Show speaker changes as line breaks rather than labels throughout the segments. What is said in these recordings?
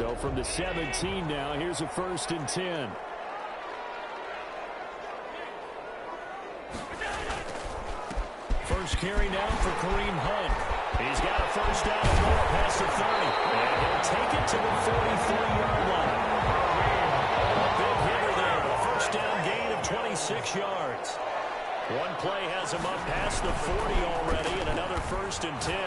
So from the 17 now, here's a 1st and 10. First carry now for Kareem Hunt. He's got a first down and more past the 30. And he'll take it to the 43-yard line. A big hitter there. A first down gain of 26 yards. One play has him up past the 40 already, and another 1st and 10.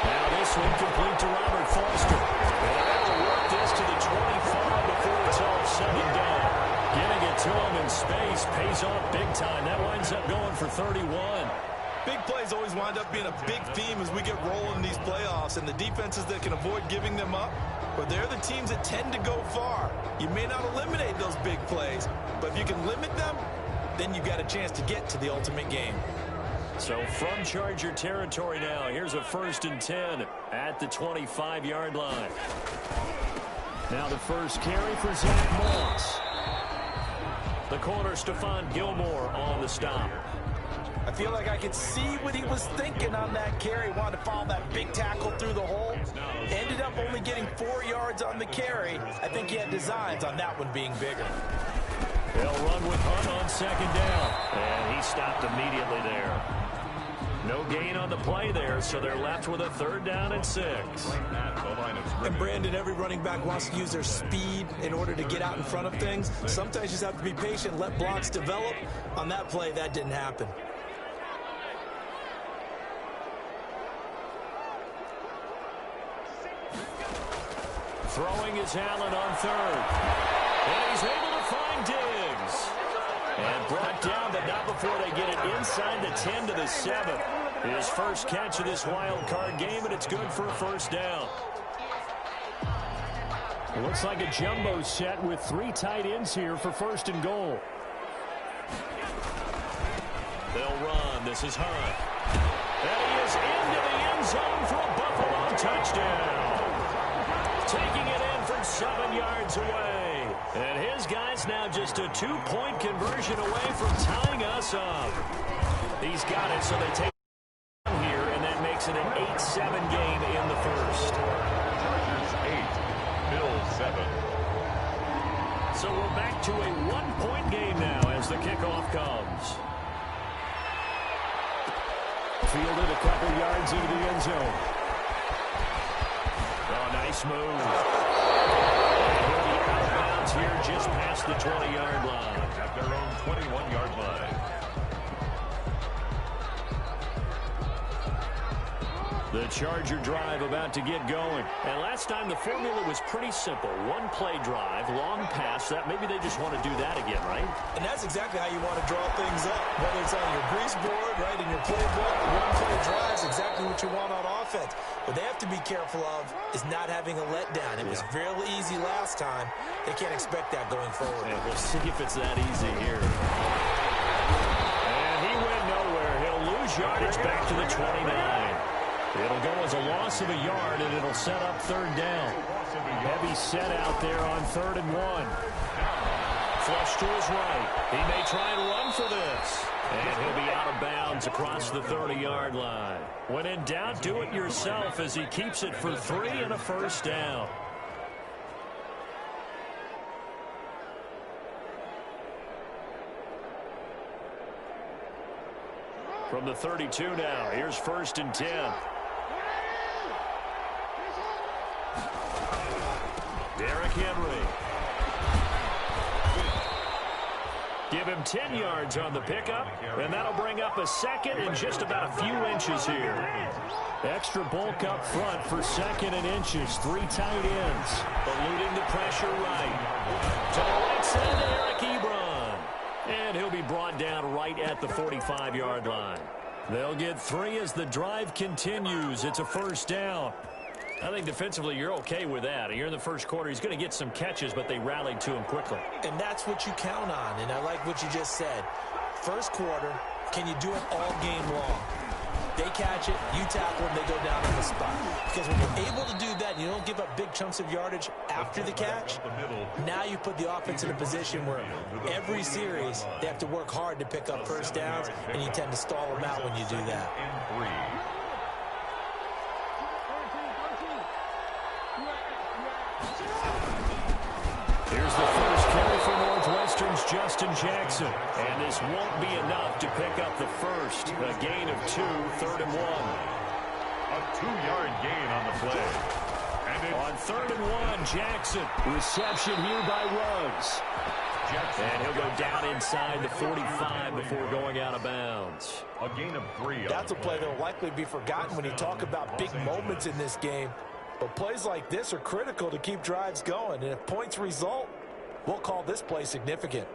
Now this one complete to Robert Foster. And they're able to work this to the 25 before it's all said and done. Getting it to him in space pays off big time. That winds up going for 31.
Big plays always wind up being a big theme as we get rolling in these playoffs, and the defenses that can avoid giving them up, but they're the teams that tend to go far. You may not eliminate those big plays, but if you can limit them, then you've got a chance to get to the ultimate game.
So from Charger territory now, here's a 1st and 10 at the 25-yard line. Now the first carry for Zach Moss. The corner, Stephon Gilmore, on the stop.
I feel like I could see what he was thinking on that carry. Wanted to follow that big tackle through the hole. Ended up only getting 4 yards on the carry. I think he had designs on that one being bigger.
They'll run with Hunt on 2nd down. And he stopped immediately there. No gain on the play there, so they're left with a 3rd down and 6.
And Brandon, every running back wants to use their speed in order to get out in front of things. Sometimes you just have to be patient, let blocks develop. On that play, that didn't happen.
Throwing is Allen on 3rd. And he's able to find Diggs. And brought down, but not before they get it inside the 10 to the 7. His first catch of this wild card game, and it's good for a 1st down. It looks like a jumbo set with 3 tight ends here for 1st and goal. They'll run. This is Hunt. And he is into the end zone for a Buffalo touchdown. Taking it in from 7 yards away. And his guy's now just a 2-point conversion away from tying us up. He's got it, so they take it here, and that makes it an 8-7 game in the first.
Chargers 8, Bills 7.
So we're back to a 1-point game now as the kickoff comes. Fielded a couple yards into the end zone. Oh, nice move. He'll be out of bounds here just past the 20-yard line.
At their own 21-yard line.
The Charger drive about to get going. And last time the formula was pretty simple. 1-play drive, long pass. That maybe they just want to do that again, right?
And that's exactly how you want to draw things up. Whether it's on your grease board, right, in your playbook, 1-play drive is exactly what you want on offense. What they have to be careful of is not having a letdown. It was fairly easy last time. They can't expect that going forward.
And we'll see if it's that easy here. And he went nowhere. He'll lose yardage back to the 29. It'll go as a loss of a yard, and it'll set up 3rd down. Heavy set out there on 3rd and 1. Flush to his right. He may try and run for this. And he'll be out of bounds across the 30-yard line. When in doubt, do it yourself as he keeps it for 3 and a 1st down. From the 32 now, here's 1st and 10. Derrick Henry. Give him 10 yards on the pickup, and that'll bring up a 2nd and just about a few inches here. Extra bulk up front for 2nd and inches. 3 tight ends. Eluding the pressure right. To the right side to Eric Ebron. And he'll be brought down right at the 45-yard line. They'll get 3 as the drive continues. It's a 1st down. I think defensively you're okay with that. Here in the first quarter, he's going to get some catches, but they rallied to him quickly.
And that's what you count on, and I like what you just said. First quarter, can you do it all game long? They catch it, you tackle them, they go down on the spot. Because when you're able to do that, and you don't give up big chunks of yardage after the catch, now you put the offense in a position where every series they have to work hard to pick up 1st downs, and you tend to stall them out when you do that.
Here's the first carry for Northwestern's Justin Jackson. And this won't be enough to pick up the first. A gain of 2, 3rd and 1.
A 2-yard gain on the play. And
on 3rd and 1, Jackson. Reception here by Ruggs. And he'll go down inside the 45 before going out of bounds.
A gain of 3.
That's a play that will likely be forgotten when you talk about big moments in this game. But plays like this are critical to keep drives going. And if points result, we'll call this play significant.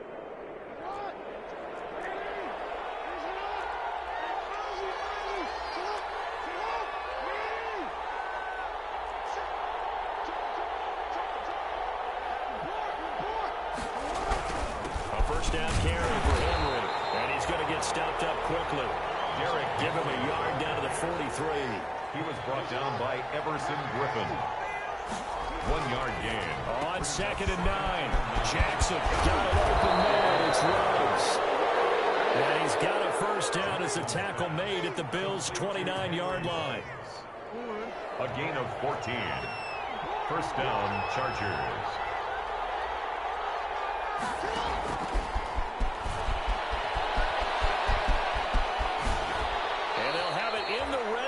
A first down carry for Henry. And he's going to get stopped up quickly. Derek, give him a yard down to the 43.
He was brought down by Everson Griffin. 1-yard gain.
On 2nd and 9. Jackson got an open man. It's Ruggs. And he's got a first down as a tackle made at the Bills' 29-yard line.
A gain of 14. First down, Chargers.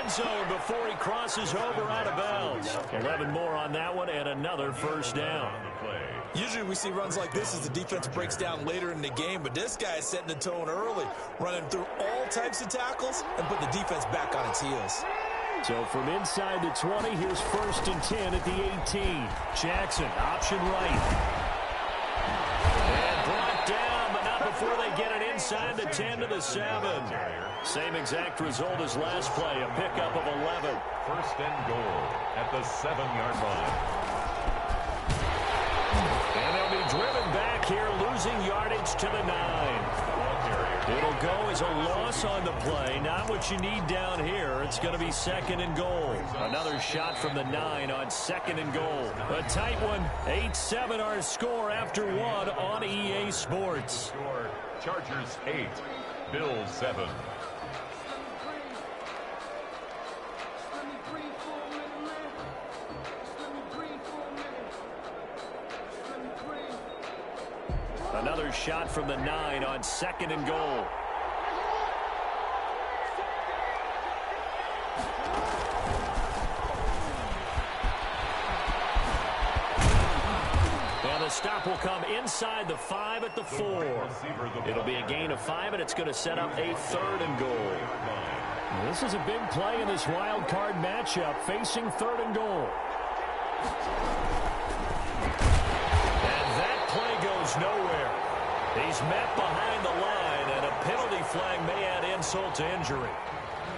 Zone before he crosses over out of bounds. 11 more on that one and another first down.
Usually we see runs like this as the defense breaks down later in the game, but this guy is setting the tone early, running through all types of tackles and put the defense back on its heels.
So from inside the 20, here's 1st and 10 at the 18. Jackson, option right. And brought down, but not before they get it inside the 10 to the 7. Same exact result as last play, a pickup of 11.
First and goal at the 7-yard line.
And they'll be driven back here, losing yardage to the 9. It'll go as a loss on the play. Not what you need down here. It's going to be 2nd and goal. Another shot from the 9 on 2nd and goal. A tight one. 8-7 our score after 1 on EA Sports.
Chargers 8, Bills 7.
Another shot from the 9 on 2nd and goal. And the stop will come inside the 5 at the 4. It'll be a gain of 5, and it's going to set up a 3rd and goal. This is a big play in this wild card matchup, facing 3rd and goal. Nowhere. He's met behind the line, and a penalty flag may add insult to injury.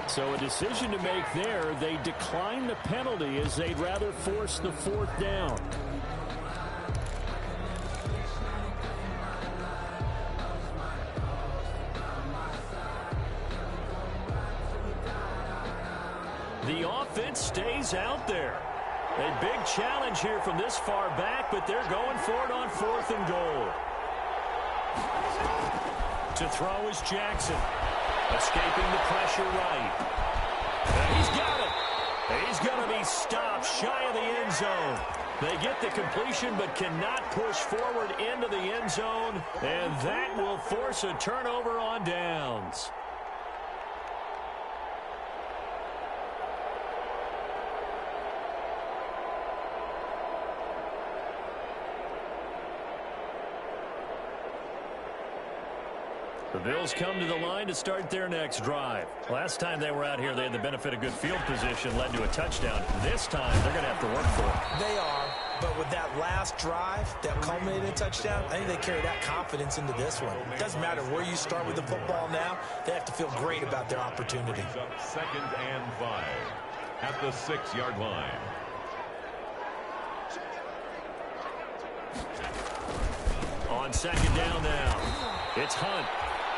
So a decision to make there. They decline the penalty as they'd rather force the 4th down. The offense stays out there. A big challenge here from this far back, but they're going for it on 4th and goal. To throw is Jackson. Escaping the pressure right. And he's got it. He's going to be stopped shy of the end zone. They get the completion but cannot push forward into the end zone, and that will force a turnover on downs. The Bills come to the line to start their next drive. Last time they were out here, they had the benefit of good field position, led to a touchdown. This time, they're going to have to work for it.
They are, but with that last drive that culminated in a touchdown, I think they carry that confidence into this one. It doesn't matter where you start with the football now. They have to feel great about their opportunity.
2nd and 5 at the 6-yard line.
On 2nd down now, it's Hunt.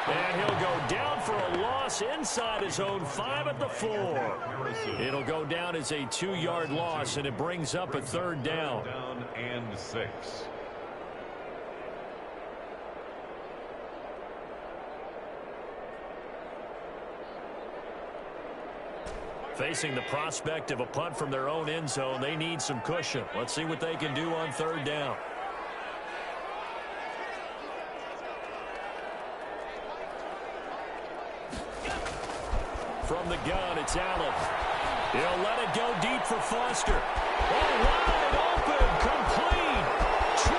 And he'll go down for a loss inside his own 5 at the 4. It'll go down as a 2-yard loss, and it brings up a 3rd down.
Down and 6.
Facing the prospect of a punt from their own end zone, they need some cushion. Let's see what they can do on 3rd down. From the gun, it's Allen. He'll let it go deep for Foster. Oh, wide open, complete. 20.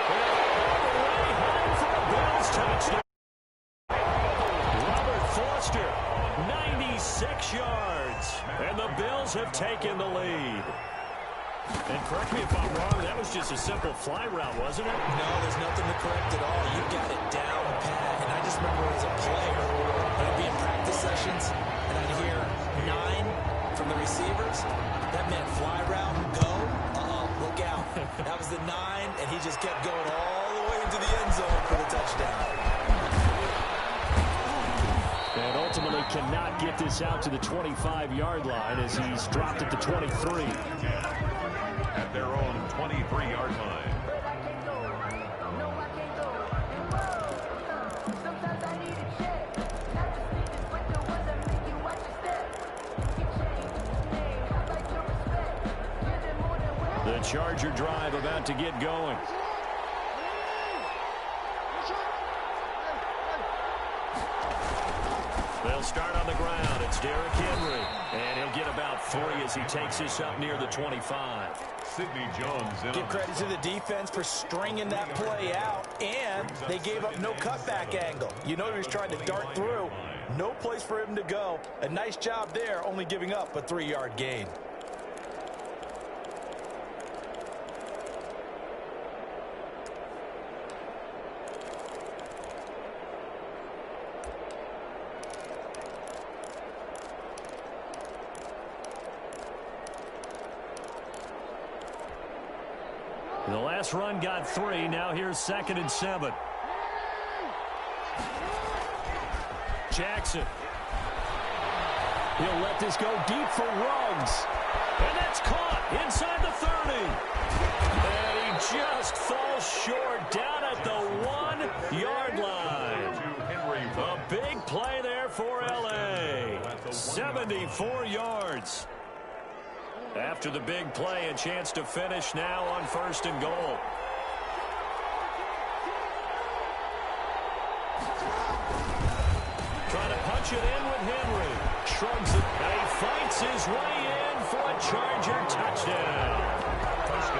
And all the way home for a Bills touchdown. Robert Foster, 96 yards. And the Bills have taken the lead. And correct me if I'm wrong, that was just a simple fly route, wasn't it?
No, there's nothing to correct at all. You got it down pat. And I just remember as a player, I'd be in practice sessions, and I'd hear 9 from the receivers. That meant fly route, go, look out. That was the 9, and he just kept going all the way into the end zone for the touchdown.
And ultimately cannot get this out to the 25-yard line as he's dropped at the 23.
At their own 23-yard line.
The Charger drive about to get going. They'll start on the ground. It's Derrick Henry. And he'll get about 3 as he takes this up near the 25.
Sidney Jones.
Give credit to the defense for stringing that play out, and they gave up no cutback angle. You know he was trying to dart through. No place for him to go. A nice job there, only giving up a 3-yard gain.
The last run got 3. Now here's 2nd and 7. Jackson. He'll let this go deep for Ruggs. And that's caught inside the 30. And he just falls short down at the 1-yard line. A big play there for L.A. 74 yards. After the big play, a chance to finish now on 1st and goal. Trying to punch it in with Henry. Shrugs it, and he fights his way in for a Charger touchdown.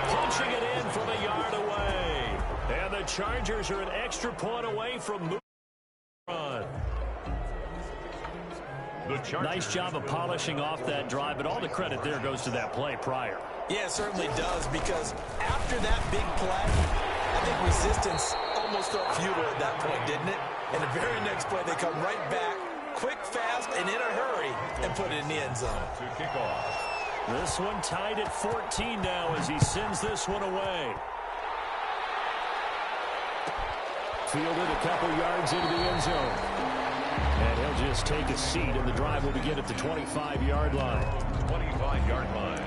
Punching it in from a yard away. And the Chargers are an extra point away from moving on. Nice job of polishing off that drive, but all the credit there goes to that play prior.
Yeah, it certainly does, because after that big play, I think resistance almost felt futile at that point, didn't it? And the very next play, they come right back, quick, fast, and in a hurry, and put it in the end zone.
To kick off.
This one tied at 14 now as he sends this one away. Fielded a couple yards into the end zone. And he'll just take a seat, and the drive will begin at the 25-yard line.
25-yard line.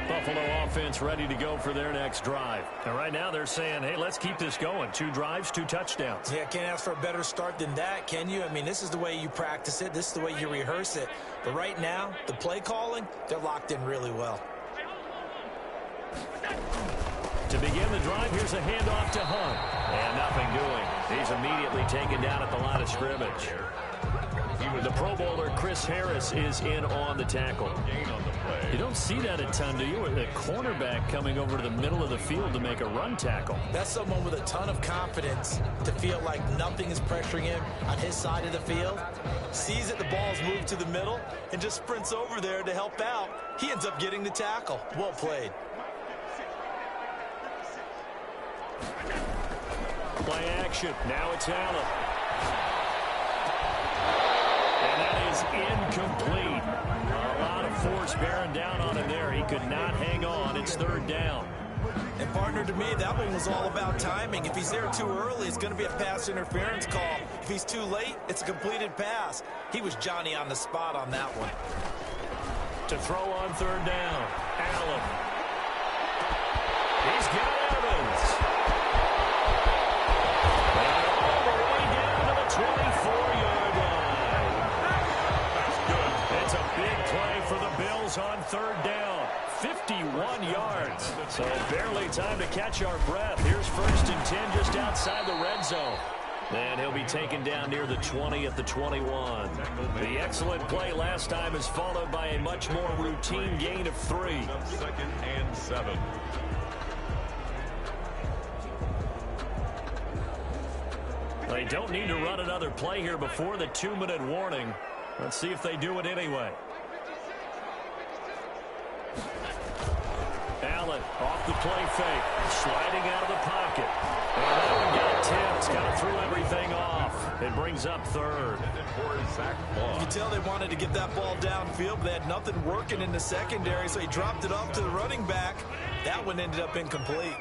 Buffalo offense ready to go for their next drive. And right now they're saying, hey, let's keep this going. 2 drives, 2 touchdowns.
Yeah, can't ask for a better start than that, can you? I mean, this is the way you practice it. This is the way you rehearse it. But right now, the play calling, they're locked in really well.
To begin the drive, here's a handoff to Hunt. And nothing doing. He's immediately taken down at the line of scrimmage. The Pro Bowler Chris Harris is in on the tackle. You don't see that a ton, do you? With a cornerback coming over to the middle of the field to make a run tackle.
That's someone with a ton of confidence to feel like nothing is pressuring him on his side of the field. Sees that the ball's moved to the middle and just sprints over there to help out. He ends up getting the tackle. Well played.
Play action. Now it's Allen. And that is incomplete. A lot of force bearing down on him there. He could not hang on. It's 3rd down.
And partner, to me, that one was all about timing. If he's there too early, it's going to be a pass interference call. If he's too late, it's a completed pass. He was Johnny on the spot on that one.
To throw on 3rd down. Allen. He's got Evans. And all the way down to the 24-yard line. That's good. It's a big play for the Bills on 3rd down. 51 yards. So barely time to catch our breath. Here's 1st and 10 just outside the red zone. And he'll be taken down near the 20 at the 21. The excellent play last time is followed by a much more routine gain of 3.
2nd and 7.
They don't need to run another play here before the 2-minute warning. Let's see if they do it anyway. Allen off the play fake, sliding out of the pocket. And that one got tipped, kind of threw everything off. It brings up 3rd.
You can tell they wanted to get that ball downfield, but they had nothing working in the secondary, so he dropped it off to the running back. That one ended up incomplete.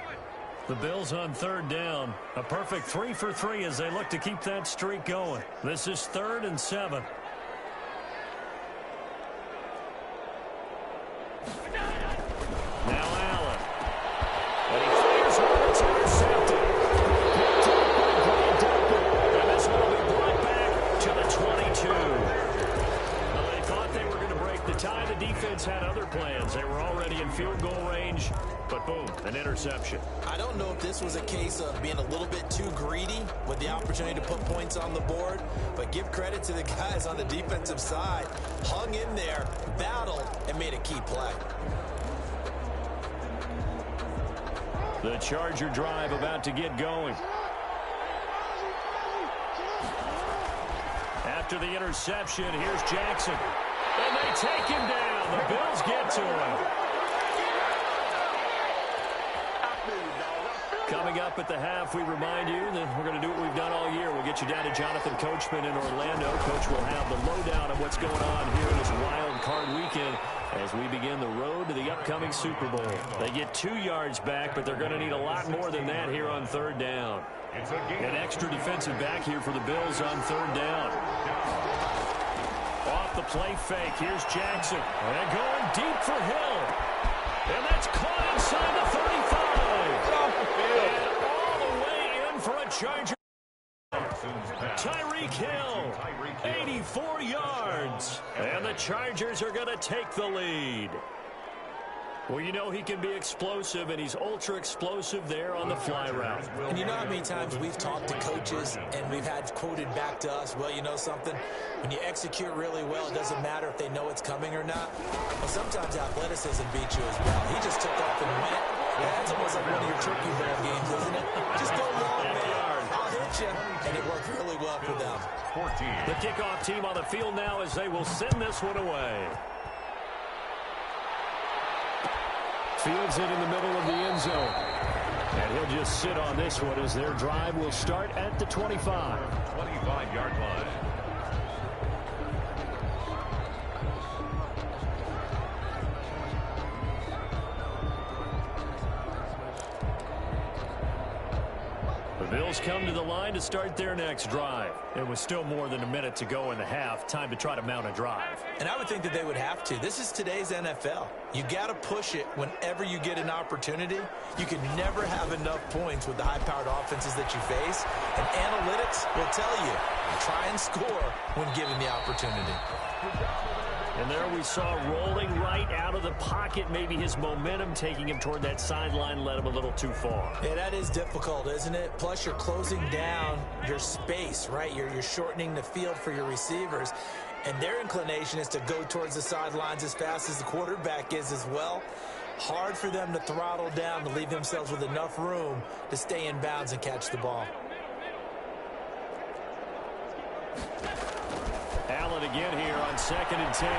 The Bills on 3rd down. A perfect 3 for 3 as they look to keep that streak going. This is 3rd and 7. Now Allen. And he fires one. It's intercepted. Picked up by Grant Delpit. And this one will be brought back to the 22. Well, they thought they were going to break the tie. The defense had other plans. They were already in field goal range. But boom, an interception.
I don't know if this was a case of being a little bit too greedy with the opportunity to put points on the board, but give credit to the guys on the defensive side. Hung in there, battled, and made a key play.
The Charger drive about to get going. After the interception, here's Jackson. And they take him down. The Bills get to him. Coming up at the half, we remind you that we're going to do what we've done all year. We'll get you down to Jonathan Coachman in Orlando. Coach will have the lowdown of what's going on here in this wild card weekend as we begin the road to the upcoming Super Bowl. They get 2 yards back, but they're going to need a lot more than that here on 3rd down. An extra defensive back here for the Bills on 3rd down. Off the play fake, here's Jackson. And going deep for Hill. And that's caught inside the 35. And all the way in for a Charger. Tyreek Hill, 84 yards. And the Chargers are going to take the lead. Well, you know he can be explosive, and he's ultra-explosive there on the fly route.
And you know how many times we've talked to coaches and we've had quoted back to us, well, you know something? When you execute really well, it doesn't matter if they know it's coming or not. But sometimes athleticism beats you as well. He just took off and went. Yeah, that's almost like one of your turkey ball games, isn't it? Just go long, man. I'll hit you. And it worked really well for them.
14.
The kickoff team on the field now as they will send this one away. Fields it in the middle of the end zone. And he'll just sit on this one as their drive will start at the 25.
25-yard line.
The Bills come to the line to start their next drive. It was still more than a minute to go in the half. Time to try to mount a drive.
And I would think that they would have to. This is today's NFL. You got to push it whenever you get an opportunity. You can never have enough points with the high-powered offenses that you face. And analytics will tell you, try and score when given the opportunity.
And there we saw rolling right out of the pocket. Maybe his momentum taking him toward that sideline led him a little too far.
Yeah, that is difficult, isn't it? Plus, you're closing down your space, right? You're shortening the field for your receivers. And their inclination is to go towards the sidelines as fast as the quarterback is as well. Hard for them to throttle down to leave themselves with enough room to stay in bounds and catch the ball.
Allen again here on 2nd and 10.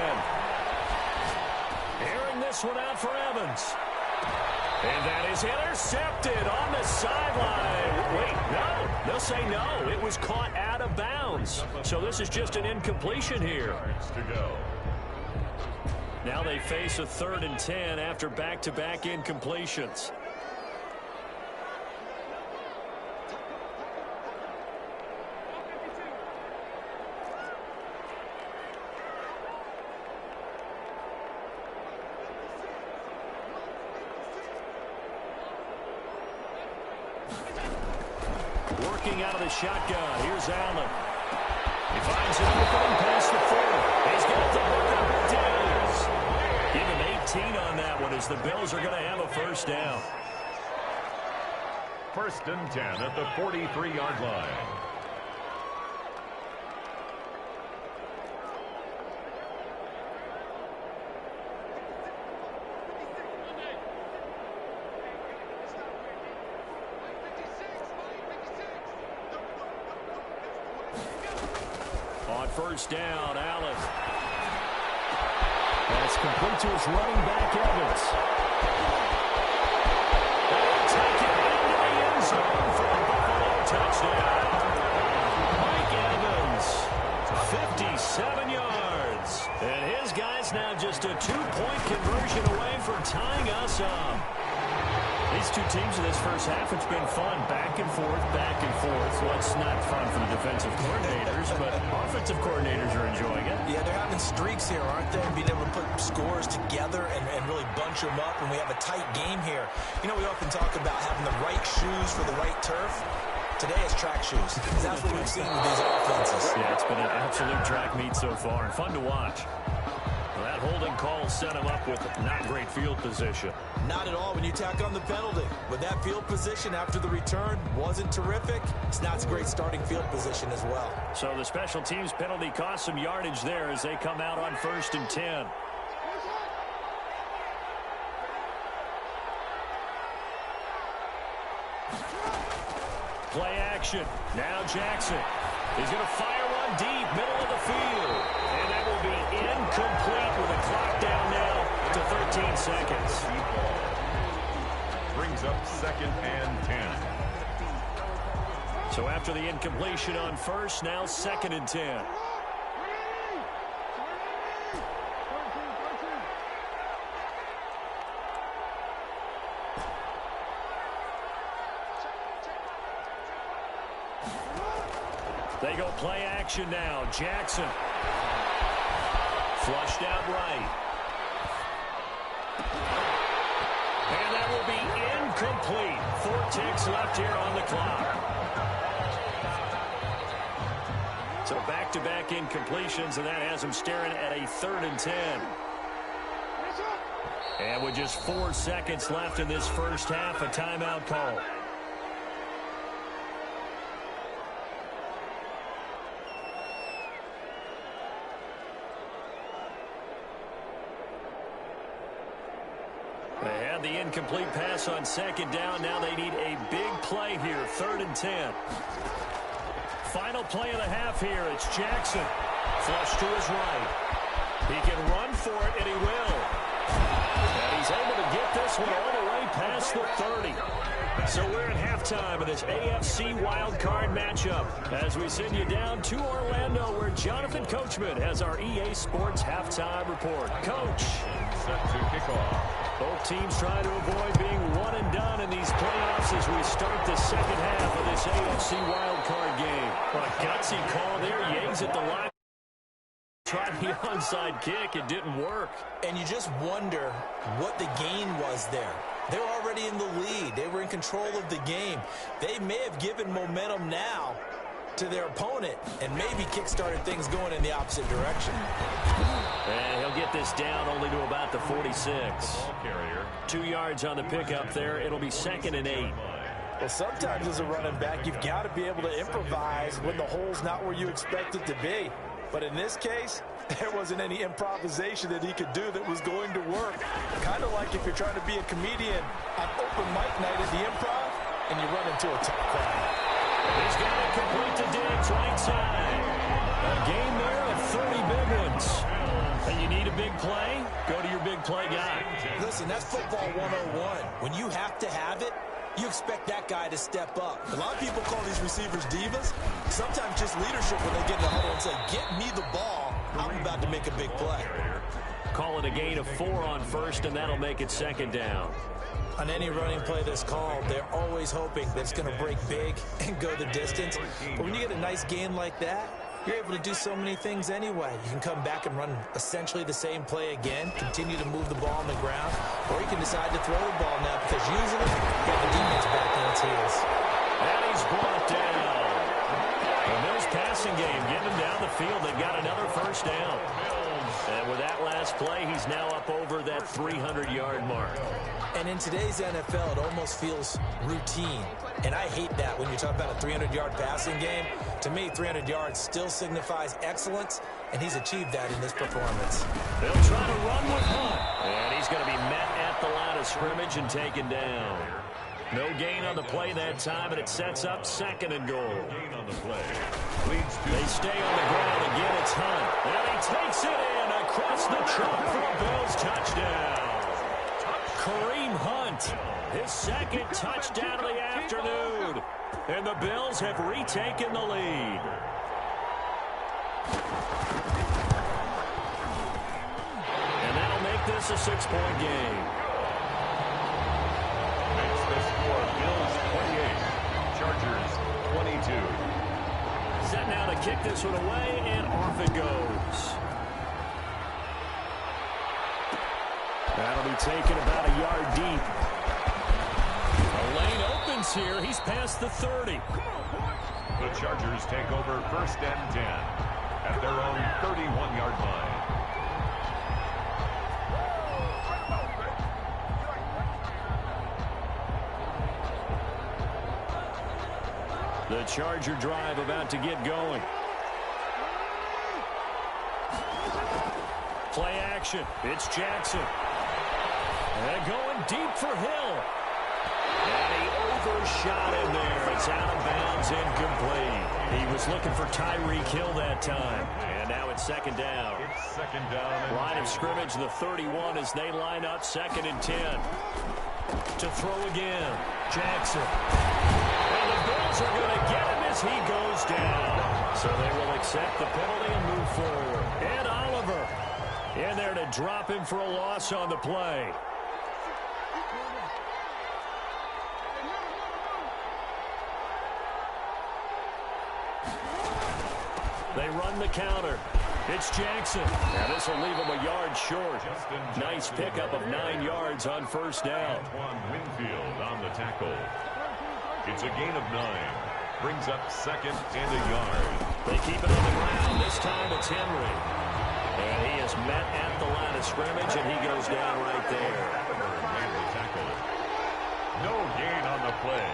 Airing this one out for Evans. And that is intercepted on the sideline. Wait, no. They'll say no. It was caught out of bounds. So this is just an incompletion here. Now they face a 3rd and 10 after back-to-back incompletions. Working out of the shotgun. Here's Allen. He finds an opening past the 40. He's got the hook up. It is. Give him on that one as the Bills are going to have a first down.
1st and 10 at the 43-yard line.
On first down, Allen. That's complete to his running back, Evans. They'll take it into the end zone for a Buffalo touchdown. Mike Evans, 57 yards. And his guys now just a 2-point conversion away from tying us up. These two teams in this first half, it's been fun. Back and forth, back and forth. Well, it's not fun for the defensive coordinators, but offensive coordinators are enjoying it.
Yeah, they're having streaks here, aren't they? Being able to put scores together and really bunch them up, and we have a tight game here. You know, we often talk about having the right shoes for the right turf. Today it's track shoes. That's what we've seen with these offenses.
Yeah, it's been an absolute track meet so far, and fun to watch. Well, that holding call set him up with not great field position.
Not at all when you tack on the penalty. But that field position after the return wasn't terrific. It's not a great starting field position as well.
So the special teams penalty cost some yardage there as they come out on 1st and 10. Play action. Now Jackson. He's going to fire one deep, middle of the field. And that will be incomplete with a clock down now to 13 seconds.
Brings up 2nd and 10.
So after the incompletion on first, now 2nd and 10. They go play action now. Jackson. Flushed out right. And that will be incomplete. 4 ticks left here on the clock. So back-to-back incompletions, and that has them staring at a 3rd and 10. And with just 4 seconds left in this first half, a timeout call. They had the incomplete pass on 2nd down. Now they need a big play here, 3rd and 10. Final play of the half here. It's Jackson. Flush to his right. He can run for it, and he will. And he's able to get this one all the way past the 30. So we're at halftime of this AFC wildcard matchup as we send you down to Orlando where Jonathan Coachman has our EA Sports halftime report. Coach.
Set to kick off.
Both teams trying to avoid being one and done in these playoffs as we start the second half of this AFC wildcard game. What a gutsy call there. Yangs at the line. Tried the onside kick. It didn't work.
And you just wonder what the gain was there. They were already in the lead. They were in control of the game. They may have given momentum now to their opponent and maybe kick-started things going in the opposite direction.
And he'll get this down only to about the 46.
Ball carrier.
2 yards on the pickup there. It'll be 2nd and 8.
Well, sometimes as a running back, you've got to be able to improvise when the hole's not where you expect it to be. But in this case, there wasn't any improvisation that he could do that was going to work. Kind of like if you're trying to be a comedian on open mic night at the Improv and you run into a tough crowd.
He's got it complete to Diggs right side. A game there of 30 big ones. And you need a big play? Go to your big play guy.
Listen, that's football 101. When you have to have it, you expect that guy to step up. A lot of people call these receivers divas. Sometimes just leadership when they get in the huddle and say, get me the ball. I'm about to make a big play.
Call it a gain of 4 on first, and that'll make it 2nd down.
On any running play that's called, they're always hoping that it's going to break big and go the distance. But when you get a nice gain like that, you're able to do so many things anyway. You can come back and run essentially the same play again, continue to move the ball on the ground, or you can decide to throw the ball now because usually you have the defense back on its heels.
And he's brought down. The Mills passing game, getting them down the field. They've got another first down. And with that last play, he's now up over that 300-yard mark.
And in today's NFL, it almost feels routine. And I hate that when you talk about a 300-yard passing game. To me, 300 yards still signifies excellence, and he's achieved that in this performance.
They'll try to run with Hunt. And he's going to be met at the line of scrimmage and taken down. No gain on the play that time, and it sets up 2nd and goal.
Gain on the play.
They stay on the ground again. It's Hunt. And he takes it in across the chalk for a Bills touchdown. Kareem Hunt, his 2nd touchdown of the afternoon. And the Bills have retaken the lead. And that'll make this a 6-point game.
Makes the score Bills 28, Chargers 22.
Set now to kick this one away, and off it goes. That'll be taken about a yard deep. The lane opens here. He's past the 30.
The Chargers take over 1st and 10 at their own 31-yard line.
The Charger drive about to get going. Play action. It's Jackson. And going deep for Hill. And he overshot him there. It's out of bounds, incomplete. He was looking for Tyreek Hill that time. And now it's 2nd down.
It's 2nd down.
Line of scrimmage, the 31 as they line up 2nd and 10. To throw again. Jackson. And the Bills are going to get him as he goes down. So they will accept the penalty and move forward. And Oliver in there to drop him for a loss on the play. They run the counter. It's Jackson. Now this will leave him a yard short. Nice pickup of 9 yards on 1st down.
Antoine Winfield on the tackle. It's a gain of 9. Brings up 2nd and a yard.
They keep it on the ground. This time it's Henry. And he is met at the line of scrimmage, and he goes down right there.
And the tackle. No gain on the play.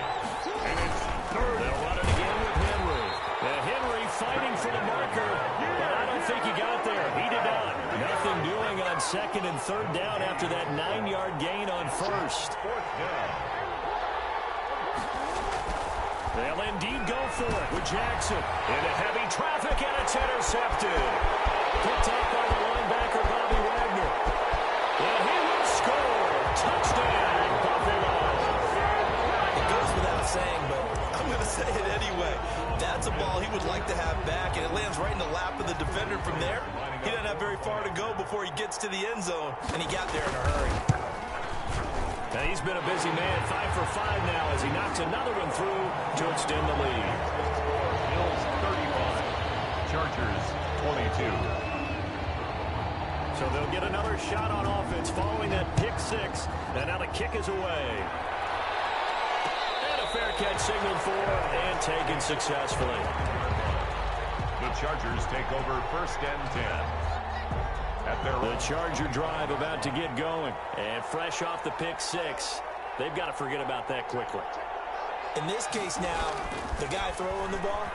And it's 3rd.
They'll run it again with Henry. And Henry fighting for the marker, but I don't think he got there. He did not. Nothing doing on 2nd and 3rd down after that 9-yard gain on 1st.
4th down.
They'll indeed go for it with Jackson. Into heavy traffic, and it's intercepted. Picked up by the linebacker, Bobby Wagner. And he will score. Touchdown, Buffalo.
It goes without saying, but
I'm going to say it anyway. That's a ball he would like to have back, and it lands right in the lap of the defender from there. He doesn't have very far to go before he gets to the end zone, and he got there in a hurry.
Now he's been a busy man, 5 for 5 now as he knocks another one through to extend the lead.
Bills 35. Chargers 22.
So they'll get another shot on offense following that pick 6. And now the kick is away. And a fair catch signaled for and taken successfully.
The Chargers take over 1st and 10.
The Charger drive about to get going. And fresh off the pick 6. They've got to forget about that quickly.
in this case now, the guy throwing the ball,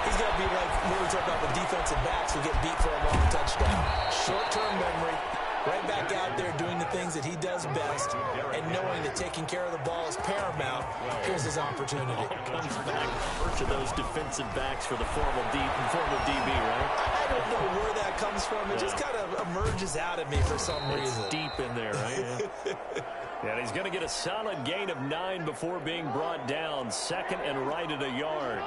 he's got to be like when we talk about the defensive backs who get beat for a long touchdown. Short-term memory, right back out there doing the things that he does best, and knowing that taking care of the ball is paramount. Here's his opportunity.
Comes back to those defensive backs for the formal DB, right?
I don't know where that comes from. It just kind of emerges out of me for some reason.
It's deep in there, right? Yeah. And he's going to get a solid gain of 9 before being brought down. Second and right at a yard.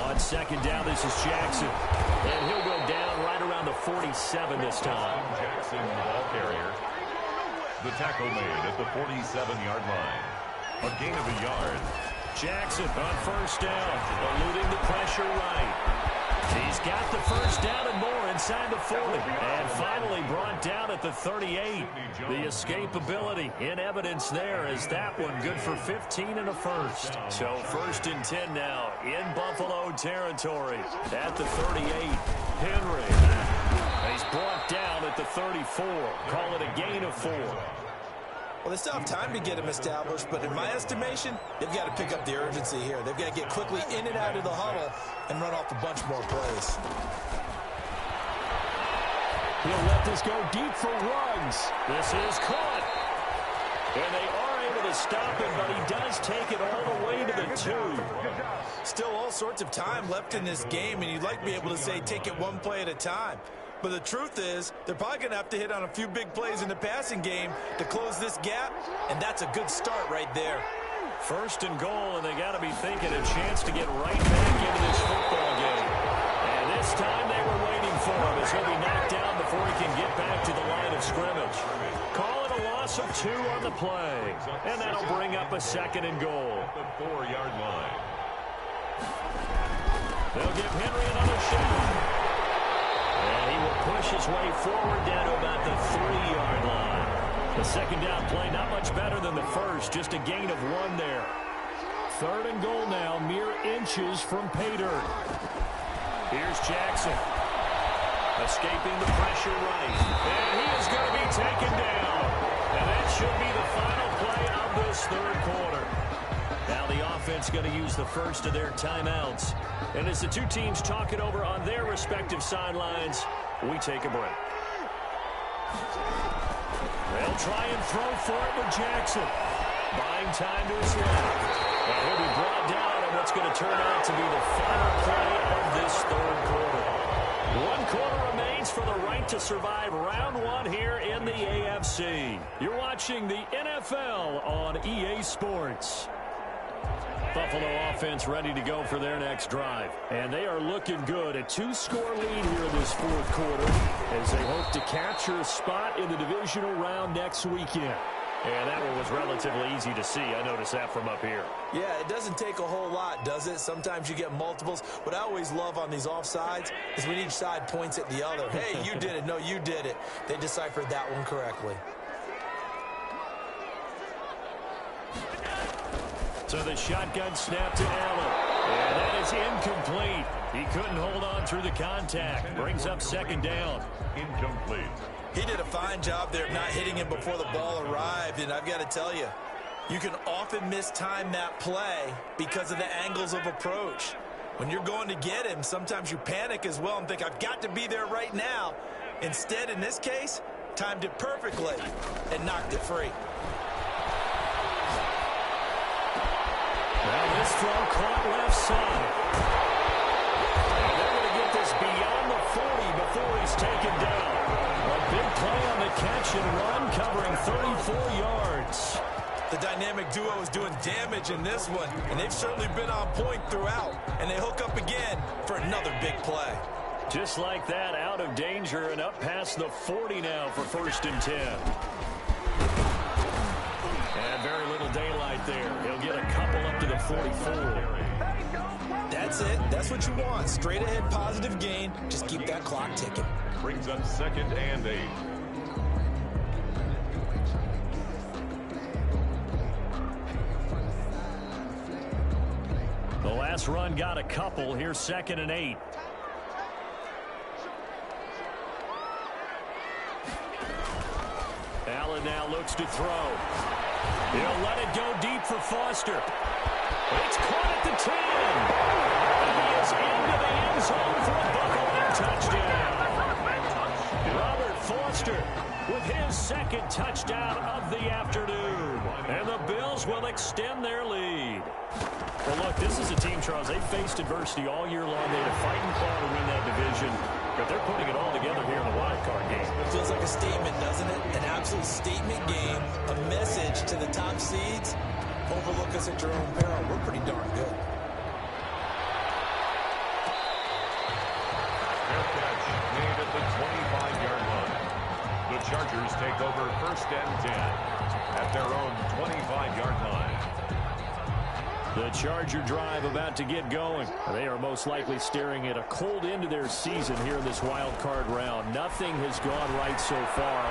On second down, this is Jackson. And he'll go down right around the 47 this time.
Jackson, ball carrier. The tackle made at the 47-yard line. A gain of a yard.
Jackson on first down, eluding the pressure right. He's got the first down and more inside the 40. And finally brought down at the 38. The escapability in evidence there as that one good for 15 and a first. So 1st and 10 now in Buffalo territory at the 38. Henry. He's brought down at the 34. Call it a gain of 4.
Well, they still have time to get him established, but in my estimation, they've got to pick up the urgency here. They've got to get quickly in and out of the huddle and run off a bunch more plays.
He'll let this go deep for Ruggs. This is caught. And they are able to stop him, but he does take it all the way to the 2.
Still all sorts of time left in this game, and you'd like to be able to say take it one play at a time. But the truth is, they're probably going to have to hit on a few big plays in the passing game to close this gap, and that's a good start right there.
1st and goal, and they got to be thinking a chance to get right back into this football game. And this time they were waiting for him as he'll be knocked down before he can get back to the line of scrimmage. Call it a loss of 2 on the play, and that'll bring up a 2nd and goal.
The 4-yard line.
They'll give Henry another shot. And he will push his way forward down to about the 3-yard line. The 2nd down play not much better than the first, just a gain of 1 there. 3rd and goal now, mere inches from pay dirt. Here's Jackson. Escaping the pressure right. And he is going to be taken down. And that should be the final play of this 3rd quarter. Now the offense going to use the first of their timeouts. And as the two teams talk it over on their respective sidelines, we take a break. They'll try and throw for it with Jackson. Buying time to his left. And he'll be brought down on what's going to turn out to be the final play of this 3rd quarter. 1 quarter remains for the right to survive round 1 here in the AFC. You're watching the NFL on EA Sports. Buffalo offense ready to go for their next drive. And they are looking good. A 2-score lead here in this 4th quarter as they hope to capture a spot in the divisional round next weekend. And that one was relatively easy to see. I noticed that from up here.
Yeah, it doesn't take a whole lot, does it? Sometimes you get multiples. What I always love on these offsides is when each side points at the other. Hey, you did it. No, you did it. They deciphered that one correctly.
So the shotgun snap to Allen. And that is incomplete. He couldn't hold on through the contact. Brings up 2nd down.
Incomplete.
He did a fine job there of not hitting him before the ball arrived. And I've got to tell you, you can often mistime that play because of the angles of approach. When you're going to get him, sometimes you panic as well and think, I've got to be there right now. Instead, in this case, timed it perfectly and knocked it free.
Now this throw caught left side. And they're going to get this beyond the 40 before he's taken down. A big play on the catch and run covering 34 yards.
The dynamic duo is doing damage in this one, and they've certainly been on point throughout. And they hook up again for another big play.
Just like that, out of danger and up past the 40 now for 1st and 10. And very little daylight there. He'll get a couple up to the 44.
That's it. That's what you want. Straight ahead positive gain. Just keep that clock ticking.
Brings up 2nd and 8.
The last run got a couple. Here's 2nd and 8. Allen now looks to throw. He'll let it go deep for Foster. It's caught at the 10. And he is into the end zone for a Buffalo touchdown. Robert Foster with his 2nd touchdown of the afternoon. And the Bills will extend their lead. Well, look, this is a team, Charles, they faced adversity all year long. They had a fighting claw to win that division, but they're putting it all together here in the wild card game.
It feels like a statement, doesn't it? An absolute statement game, a message to the top seeds. Overlook us at your own peril. We're pretty darn good.
Fair catch made at the 25-yard line. The Chargers take over 1st and 10 at their own 25-yard line.
The Charger drive about to get going. They are most likely staring at a cold end of their season here in this wild card round. Nothing has gone right so far,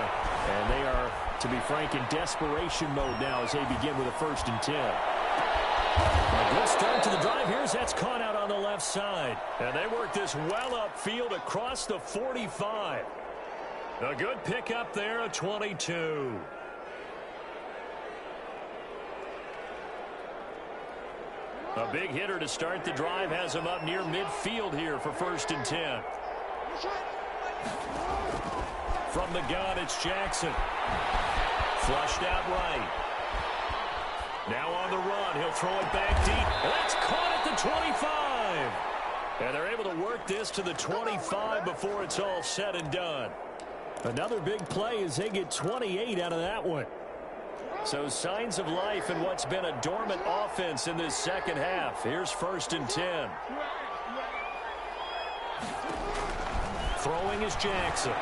and they are, to be frank, in desperation mode now as they begin with a 1st and 10. A good start to the drive. That's caught out on the left side. And they work this well upfield across the 45. A good pickup there, a 22. A big hitter to start the drive has him up near midfield here for 1st and 10. From the gun, it's Jackson. Flushed out right. Now on the run, he'll throw it back deep. That's caught at the 25. And they're able to work this to the 25 before it's all said and done. Another big play as they get 28 out of that one. So signs of life in what's been a dormant offense in this second half. Here's 1st and 10. Throwing is Jackson.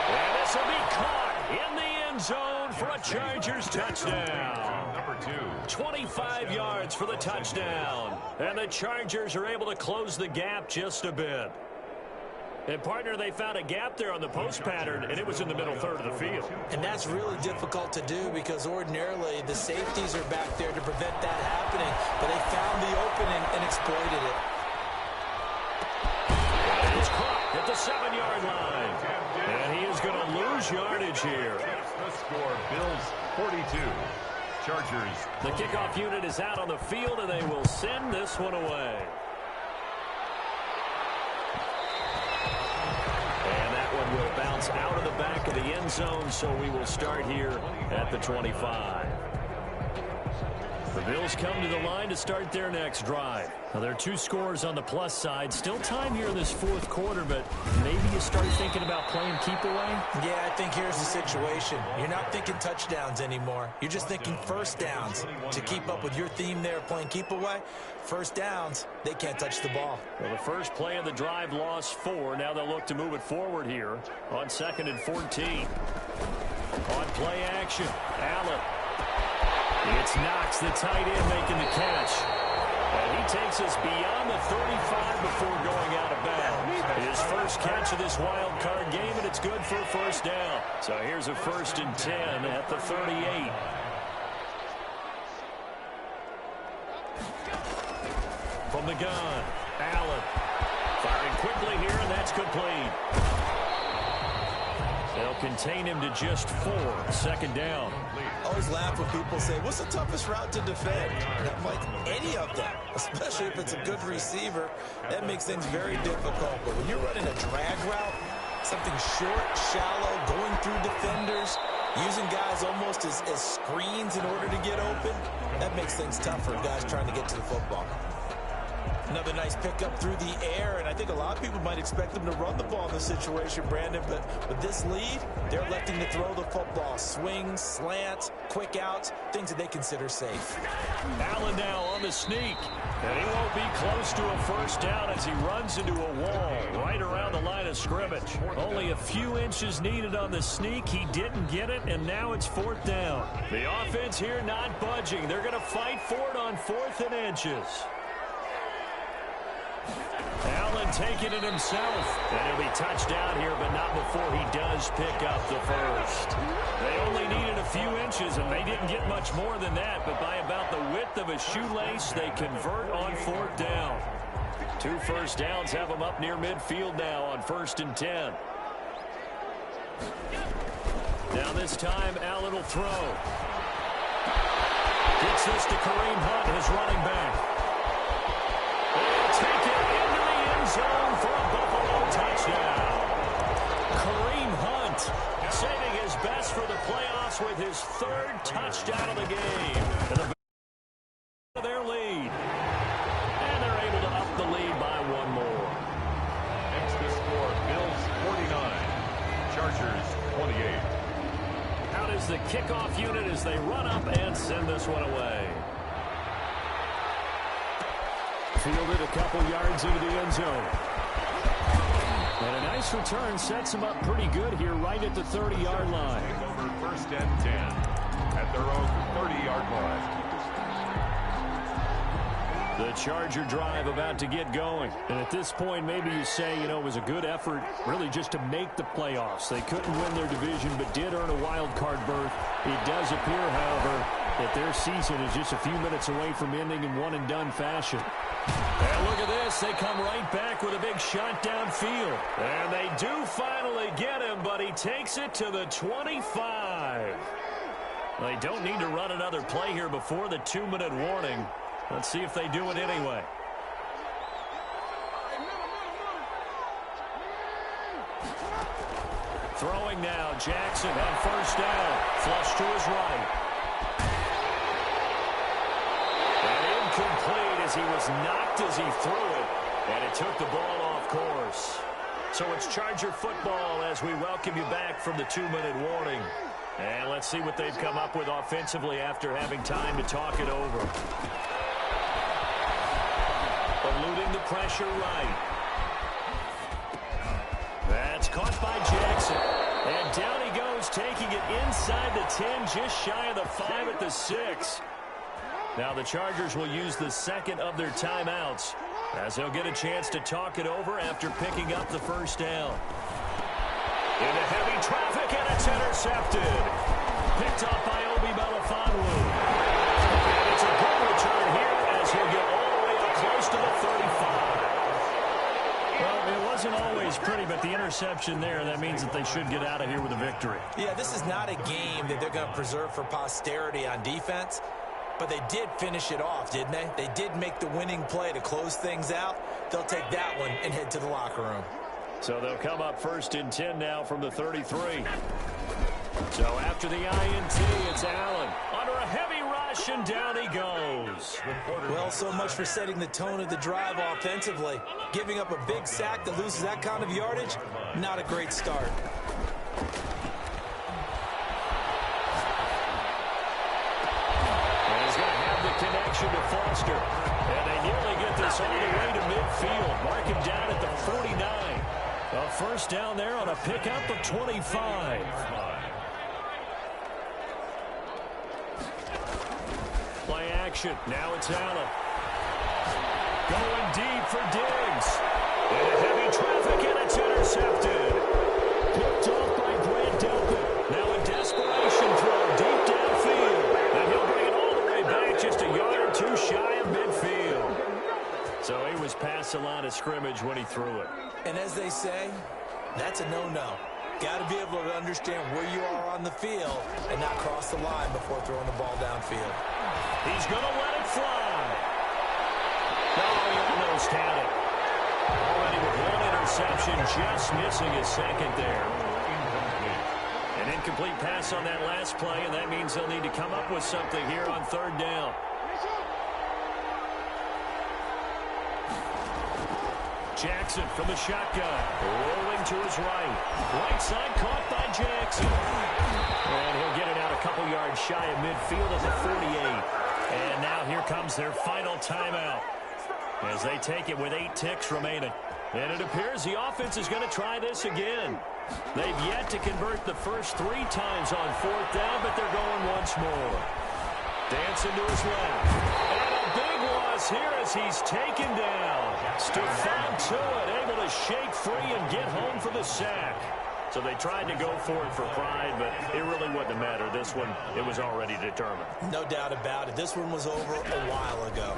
And this will be caught in the end zone for a Chargers touchdown.
Number 2.
25 yards for the touchdown. And the Chargers are able to close the gap just a bit. And, partner, they found a gap there on the post pattern, and it was in the middle third of the field.
And that's really difficult to do because ordinarily the safeties are back there to prevent that happening. But they found the opening and exploited it.
And it's caught at the 7-yard line. And he is going to lose yardage here.
The score, Bills 42. Chargers.
The kickoff unit is out on the field, and they will send this one away. Will bounce out of the back of the end zone, so we will start here at the 25. The Bills come to the line to start their next drive. Now, there are 2 scores on the plus side. Still time here in this 4th quarter, but maybe you start thinking about playing keep away?
Yeah, I think here's the situation. You're not thinking touchdowns anymore. You're just thinking 1st downs. To keep up with your theme there, playing keep away, 1st downs, they can't touch the ball.
Well, the first play of the drive lost 4. Now they'll look to move it forward here on 2nd and 14. On play action, Allen. It's Knox, the tight end, making the catch. And he takes us beyond the 35 before going out of bounds. His first catch of this wild card game, and it's good for a 1st down. So here's a 1st and 10 at the 38. From the gun, Allen. Firing quickly here, and that's complete. They'll contain him to just 4. 2nd down.
I always laugh when people say, what's the toughest route to defend? And I'm like, any of them, especially if it's a good receiver. That makes things very difficult. But when you're running a drag route, something short, shallow, going through defenders, using guys almost as screens in order to get open, that makes things tough for guys trying to get to the football. Another nice pickup through the air, and I think a lot of people might expect them to run the ball in this situation, Brandon, but with this lead, they're electing to throw the football. Swings, slants, quick outs, things that they consider safe.
Allen now on the sneak, and he won't be close to a 1st down as he runs into a wall right around the line of scrimmage. Only a few inches needed on the sneak. He didn't get it, and now it's 4th down. The offense here not budging. They're going to fight for it on 4th and inches. Allen taking it himself. And he'll be touched down here, but not before he does pick up the 1st. They only needed a few inches, and they didn't get much more than that. But by about the width of a shoelace, they convert on 4th down. 2 1st downs have them up near midfield now on 1st and 10. Now this time, Allen will throw. Gets this to Kareem Hunt, his running back. They'll take it into the end zone for a Buffalo touchdown. Kareem Hunt saving his best for the playoffs with his 3rd touchdown of the game. And their lead. And they're able to up the lead by 1 more.
Next to score, Bills 49. Chargers 28.
Out is the kickoff unit as they run up and send this one away. Fielded a couple yards into the end zone. And a nice return sets him up pretty good here right at the 30-yard line.
Over 1st and 10 at their own 30-yard line.
The Charger drive about to get going.
And at this point, maybe you say, you know, it was a good effort really just to make the playoffs. They couldn't win their division but did earn a wild card berth. It does appear, however, that their season is just a few minutes away from ending in one-and-done fashion.
And look at this. They come right back with a big shot downfield. And they do finally get him, but he takes it to the 25. They don't need to run another play here before the 2-minute warning. Let's see if they do it anyway. Throwing now, Jackson on first down. Flush to his right. And incomplete as he was knocked as he threw it. And it took the ball off course. So it's Charger football as we welcome you back from the 2-minute warning. And let's see what they've come up with offensively after having time to talk it over. Eluding the pressure right. That's caught by Jackson. And down he goes, taking it inside the 10, just shy of the 5 at the 6. Now the Chargers will use the second of their timeouts as they'll get a chance to talk it over after picking up the first down. Into heavy traffic, and it's intercepted. Picked up by Obi Melifonwu. And it's a good return here as he'll get all the way up close to the 35. Well, it wasn't always pretty, but the interception there, that means that they should get out of here with a victory.
Yeah, this is not a game that they're going to preserve for posterity on defense, but they did finish it off, didn't they? They did make the winning play to close things out. They'll take that one and head to the locker room.
So they'll come up first and 10 now from the 33. So after the INT, it's Allen under a heavy rush, and down he goes.
Well, so much for setting the tone of the drive offensively. Giving up a big sack that loses that kind of yardage, not a great start.
And he's going to have the connection to Foster. And they nearly get this all the way to midfield. Mark him down at the 49. A first down there on a pickup of 25. Play action. Now it's Allen. Going deep for Diggs. Into heavy traffic, and it's intercepted. Picked off by Brad Delpit. Now a desperation throw deep downfield. And he'll bring it all the way back just a yard or two shy of midfield. So he was past the line of scrimmage when he threw it.
And as they say, that's a no-no. Got to be able to understand where you are on the field and not cross the line before throwing the ball downfield.
He's going to let it fly. No, he almost had it. Already with one interception, just missing his second there. An incomplete pass on that last play, and that means they'll need to come up with something here on third down. Jackson from the shotgun, rolling to his right. Right side caught by Jackson. And he'll get it out a couple yards shy of midfield at the 48. And now here comes their final timeout as they take it with 8 ticks remaining. And it appears the offense is going to try this again. They've yet to convert the first 3 times on fourth down, but they're going once more. Dancing to his left. And a big loss here as he's taken down. Stephon Tuitt able to shake free and get home for the sack. So they tried to go for it for pride, but it really wouldn't matter. This one, it was already determined.
No doubt about it. This one was over a while ago.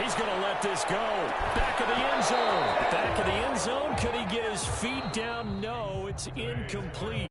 He's going to let this go. Back of the end zone. Back of the end zone. Could he get his feet down? No, it's incomplete.